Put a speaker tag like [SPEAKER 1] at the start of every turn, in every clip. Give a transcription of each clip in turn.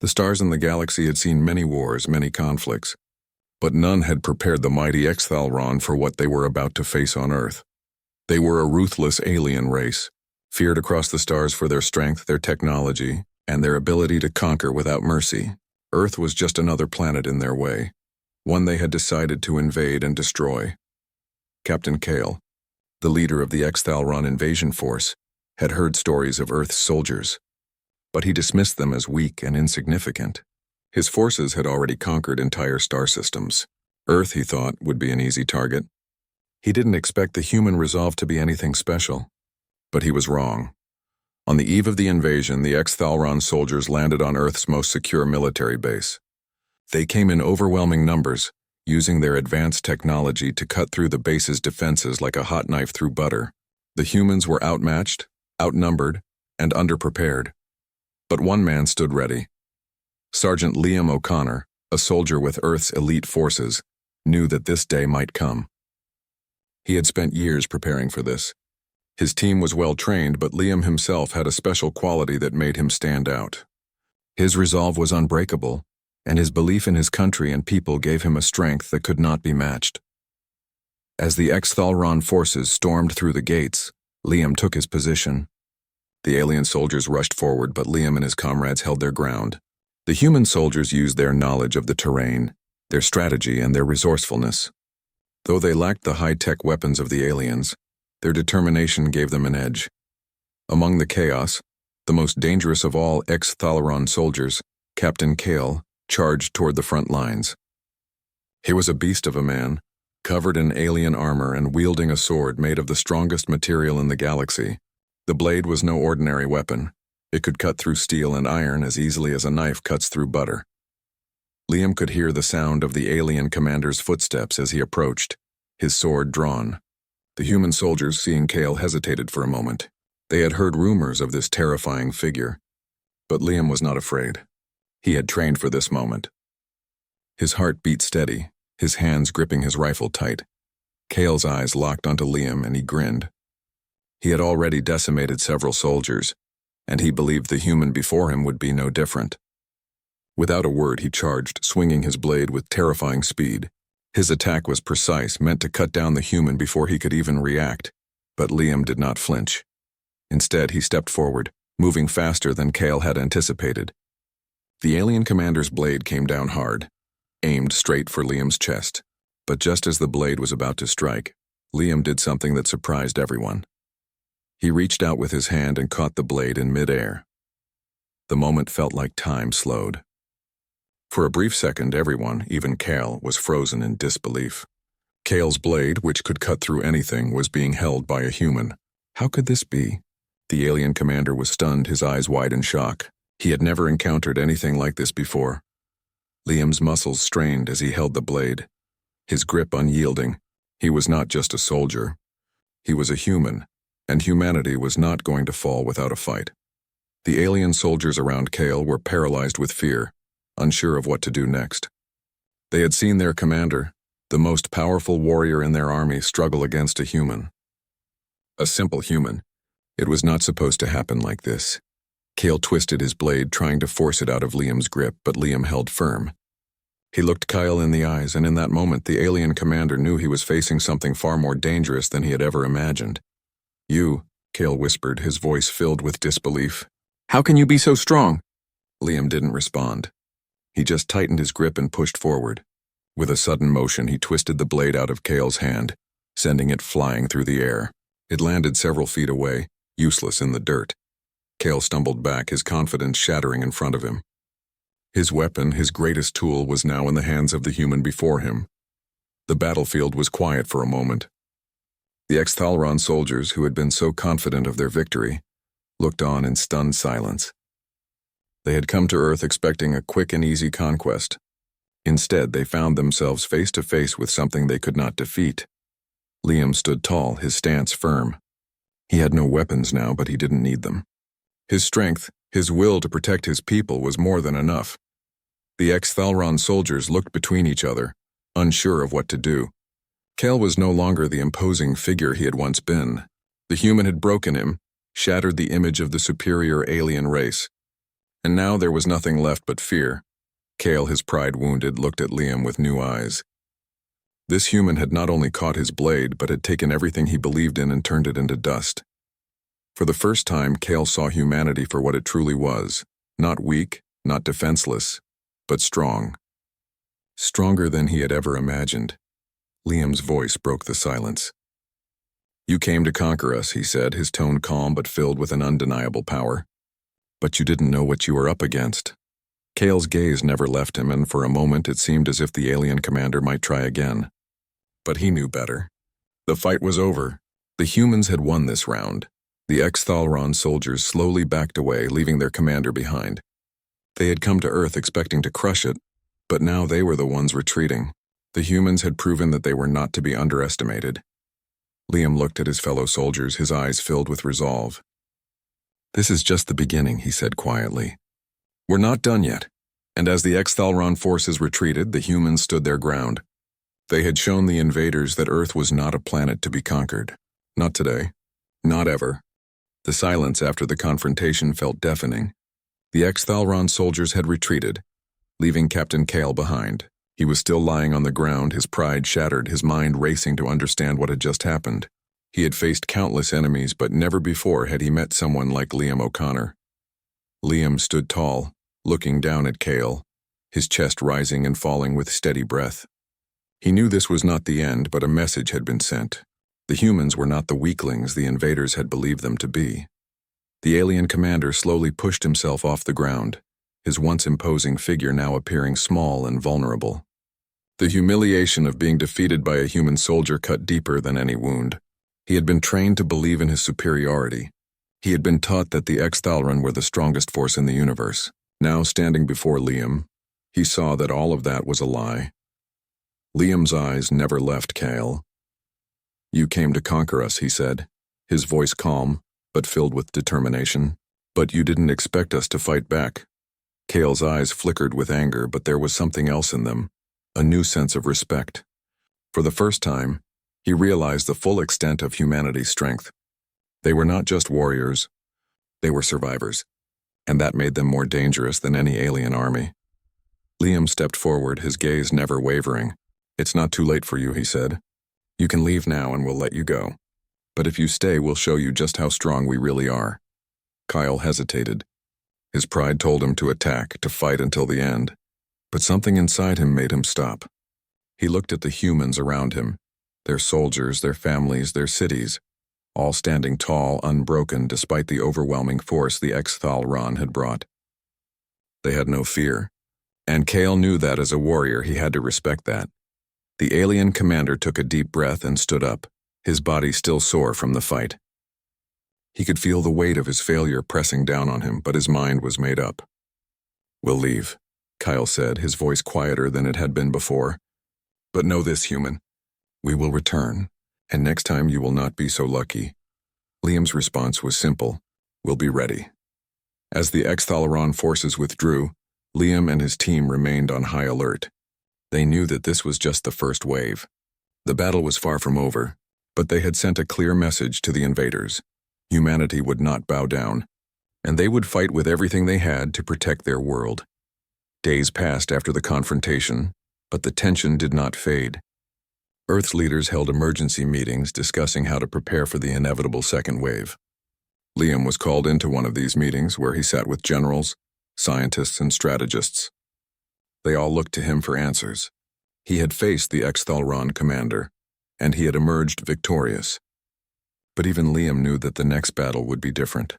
[SPEAKER 1] The stars in the galaxy had seen many wars, many conflicts, but none had prepared the mighty Exthalron for what they were about to face on Earth. They were a ruthless alien race, feared across the stars for their strength, their technology, and their ability to conquer without mercy. Earth was just another planet in their way, one they had decided to invade and destroy. Captain Kale, the leader of the Exthalron invasion force, had heard stories of Earth's soldiers, but he dismissed them as weak and insignificant. His forces had already conquered entire star systems. Earth, he thought, would be an easy target. He didn't expect the human resolve to be anything special, but he was wrong. On the eve of the invasion, the Exthalron soldiers landed on Earth's most secure military base. They came in overwhelming numbers, using their advanced technology to cut through the base's defenses like a hot knife through butter. The humans were outmatched, outnumbered, and underprepared. But one man stood ready. Sergeant Liam O'Connor, a soldier with Earth's elite forces, knew that this day might come. He had spent years preparing for this. His team was well trained, but Liam himself had a special quality that made him stand out. His resolve was unbreakable, and his belief in his country and people gave him a strength that could not be matched. As the Exthalron forces stormed through the gates, Liam took his position. The alien soldiers rushed forward, but Liam and his comrades held their ground. The human soldiers used their knowledge of the terrain, their strategy, and their resourcefulness. Though they lacked the high-tech weapons of the aliens, their determination gave them an edge. Among the chaos, the most dangerous of all Exthalron soldiers, Captain Kale, charged toward the front lines. He was a beast of a man, covered in alien armor and wielding a sword made of the strongest material in the galaxy. The blade was no ordinary weapon. It could cut through steel and iron as easily as a knife cuts through butter. Liam could hear the sound of the alien commander's footsteps as he approached, his sword drawn. The human soldiers, seeing Kale, hesitated for a moment. They had heard rumors of this terrifying figure, but Liam was not afraid. He had trained for this moment. His heart beat steady, his hands gripping his rifle tight. Kale's eyes locked onto Liam and he grinned. He had already decimated several soldiers, and he believed the human before him would be no different. Without a word, he charged, swinging his blade with terrifying speed. His attack was precise, meant to cut down the human before he could even react, but Liam did not flinch. Instead, he stepped forward, moving faster than Kale had anticipated. The alien commander's blade came down hard, aimed straight for Liam's chest. But just as the blade was about to strike, Liam did something that surprised everyone. He reached out with his hand and caught the blade in midair. The moment felt like time slowed. For a brief second, everyone, even Kale, was frozen in disbelief. Kale's blade, which could cut through anything, was being held by a human. How could this be? The alien commander was stunned, his eyes wide in shock. He had never encountered anything like this before. Liam's muscles strained as he held the blade, his grip unyielding. He was not just a soldier. He was a human, and humanity was not going to fall without a fight. The alien soldiers around Kale were paralyzed with fear, unsure of what to do next. They had seen their commander, the most powerful warrior in their army, struggle against a human. A simple human. It was not supposed to happen like this. Kale twisted his blade, trying to force it out of Liam's grip, but Liam held firm. He looked Kyle in the eyes, and in that moment the alien commander knew he was facing something far more dangerous than he had ever imagined. "You," Kale whispered, his voice filled with disbelief. "How can you be so strong?" Liam didn't respond. He just tightened his grip and pushed forward. With a sudden motion, he twisted the blade out of Kale's hand, sending it flying through the air. It landed several feet away, useless in the dirt. Kale stumbled back, his confidence shattering in front of him. His weapon, his greatest tool, was now in the hands of the human before him. The battlefield was quiet for a moment. The Exthalron soldiers, who had been so confident of their victory, looked on in stunned silence. They had come to Earth expecting a quick and easy conquest. Instead, they found themselves face to face with something they could not defeat. Liam stood tall, his stance firm. He had no weapons now, but he didn't need them. His strength, his will to protect his people, was more than enough. The Exthalron soldiers looked between each other, unsure of what to do. Kale was no longer the imposing figure he had once been. The human had broken him, shattered the image of the superior alien race. And now there was nothing left but fear. Cale, his pride wounded, looked at Liam with new eyes. This human had not only caught his blade, but had taken everything he believed in and turned it into dust. For the first time, Cale saw humanity for what it truly was. Not weak, not defenseless, but strong. Stronger than he had ever imagined. Liam's voice broke the silence. "You came to conquer us," he said, his tone calm but filled with an undeniable power. "But you didn't know what you were up against." Cale's gaze never left him, and for a moment it seemed as if the alien commander might try again. But he knew better. The fight was over. The humans had won this round. The Exthalron soldiers slowly backed away, leaving their commander behind. They had come to Earth expecting to crush it, but now they were the ones retreating. The humans had proven that they were not to be underestimated. Liam looked at his fellow soldiers, his eyes filled with resolve. "This is just the beginning," he said quietly. "We're not done yet." And as the Exthalron forces retreated, the humans stood their ground. They had shown the invaders that Earth was not a planet to be conquered. Not today. Not ever. The silence after the confrontation felt deafening. The Exthalron soldiers had retreated, leaving Captain Cale behind. He was still lying on the ground, his pride shattered, his mind racing to understand what had just happened. He had faced countless enemies, but never before had he met someone like Liam O'Connor. Liam stood tall, looking down at Cale, his chest rising and falling with steady breath. He knew this was not the end, but a message had been sent. The humans were not the weaklings the invaders had believed them to be. The alien commander slowly pushed himself off the ground, his once imposing figure now appearing small and vulnerable. The humiliation of being defeated by a human soldier cut deeper than any wound. He had been trained to believe in his superiority. He had been taught that the Exthalron were the strongest force in the universe. Now, standing before Liam, he saw that all of that was a lie. Liam's eyes never left Cale. "You came to conquer us," he said, his voice calm, but filled with determination. "But you didn't expect us to fight back." Cale's eyes flickered with anger, but there was something else in them, a new sense of respect. For the first time, he realized the full extent of humanity's strength. They were not just warriors, they were survivors, and that made them more dangerous than any alien army. Liam stepped forward, his gaze never wavering. "It's not too late for you," he said. "You can leave now and we'll let you go. But if you stay, we'll show you just how strong we really are." Kyle hesitated. His pride told him to attack, to fight until the end. But something inside him made him stop. He looked at the humans around him, their soldiers, their families, their cities, all standing tall, unbroken despite the overwhelming force the Exthalron had brought. They had no fear, and Cale knew that as a warrior he had to respect that. The alien commander took a deep breath and stood up, his body still sore from the fight. He could feel the weight of his failure pressing down on him, but his mind was made up. "We'll leave," Kyle said, his voice quieter than it had been before. "But know this, human. We will return, and next time you will not be so lucky." Liam's response was simple. "We'll be ready." As the Exthalron forces withdrew, Liam and his team remained on high alert. They knew that this was just the first wave. The battle was far from over, but they had sent a clear message to the invaders. Humanity would not bow down, and they would fight with everything they had to protect their world. Days passed after the confrontation, but the tension did not fade. Earth's leaders held emergency meetings discussing how to prepare for the inevitable second wave. Liam was called into one of these meetings where he sat with generals, scientists, and strategists. They all looked to him for answers. He had faced the Exthalron commander, and he had emerged victorious. But even Liam knew that the next battle would be different.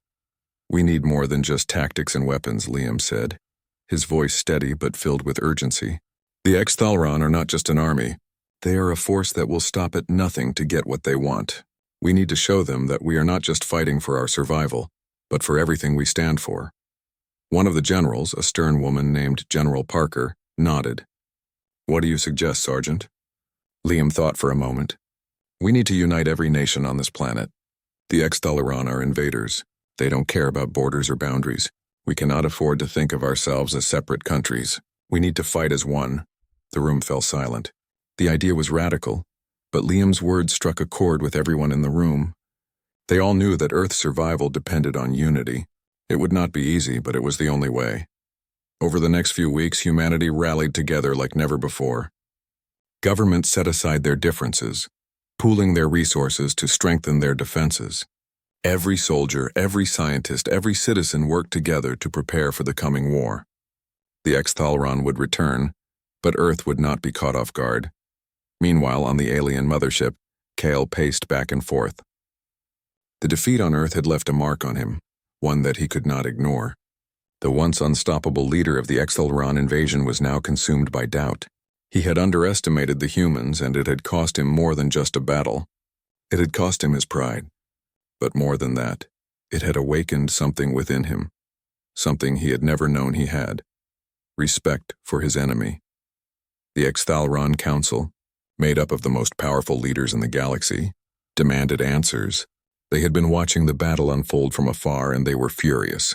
[SPEAKER 1] "We need more than just tactics and weapons," Liam said, his voice steady but filled with urgency. "The Exthalron are not just an army. They are a force that will stop at nothing to get what they want. We need to show them that we are not just fighting for our survival, but for everything we stand for." One of the generals, a stern woman named General Parker, nodded. "What do you suggest, Sergeant?" Liam thought for a moment. "We need to unite every nation on this planet. The Exthalron are invaders. They don't care about borders or boundaries. We cannot afford to think of ourselves as separate countries. We need to fight as one." The room fell silent. The idea was radical, but Liam's words struck a chord with everyone in the room. They all knew that Earth's survival depended on unity. It would not be easy, but it was the only way. Over the next few weeks, humanity rallied together like never before. Governments set aside their differences, pooling their resources to strengthen their defenses. Every soldier, every scientist, every citizen worked together to prepare for the coming war. The Exthalron would return, but Earth would not be caught off guard. Meanwhile, on the alien mothership, Kale paced back and forth. The defeat on Earth had left a mark on him, one that he could not ignore. The once unstoppable leader of the Exthalron invasion was now consumed by doubt. He had underestimated the humans, and it had cost him more than just a battle. It had cost him his pride. But more than that, it had awakened something within him, something he had never known he had: respect for his enemy. The Exthalron Council, made up of the most powerful leaders in the galaxy, demanded answers. They had been watching the battle unfold from afar, and they were furious.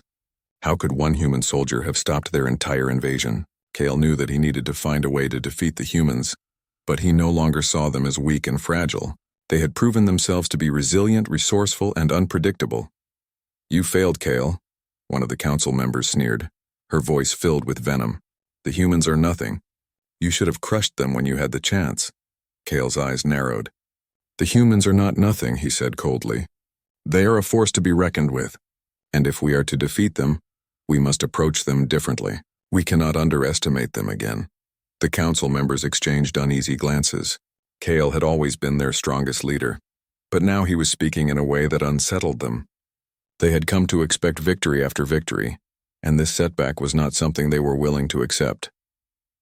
[SPEAKER 1] How could one human soldier have stopped their entire invasion? Kale knew that he needed to find a way to defeat the humans, but he no longer saw them as weak and fragile. They had proven themselves to be resilient, resourceful, and unpredictable. "You failed, Kale," one of the council members sneered, her voice filled with venom. "The humans are nothing. You should have crushed them when you had the chance." Kale's eyes narrowed. "The humans are not nothing," he said coldly. "They are a force to be reckoned with, and if we are to defeat them, we must approach them differently. We cannot underestimate them again." The council members exchanged uneasy glances. Kale had always been their strongest leader, but now he was speaking in a way that unsettled them. They had come to expect victory after victory, and this setback was not something they were willing to accept.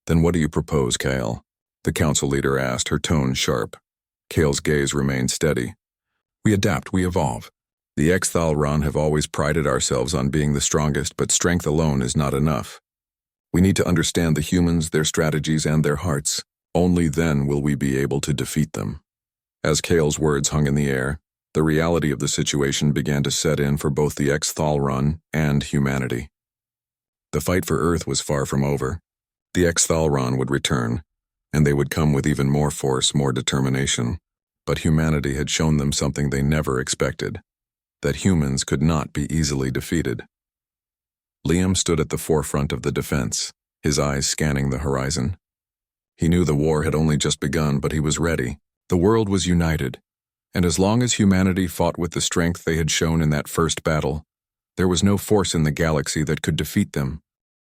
[SPEAKER 1] "Then what do you propose, Kale?" the council leader asked, her tone sharp. Kale's gaze remained steady. "We adapt, we evolve. The Exthalron have always prided ourselves on being the strongest, but strength alone is not enough. We need to understand the humans, their strategies, and their hearts. Only then will we be able to defeat them." As Kale's words hung in the air, the reality of the situation began to set in for both the Exthalron and humanity. The fight for Earth was far from over. The Exthalron would return, and they would come with even more force, more determination. But humanity had shown them something they never expected: that humans could not be easily defeated. Liam stood at the forefront of the defense, his eyes scanning the horizon. He knew the war had only just begun, but he was ready. The world was united, and as long as humanity fought with the strength they had shown in that first battle, there was no force in the galaxy that could defeat them.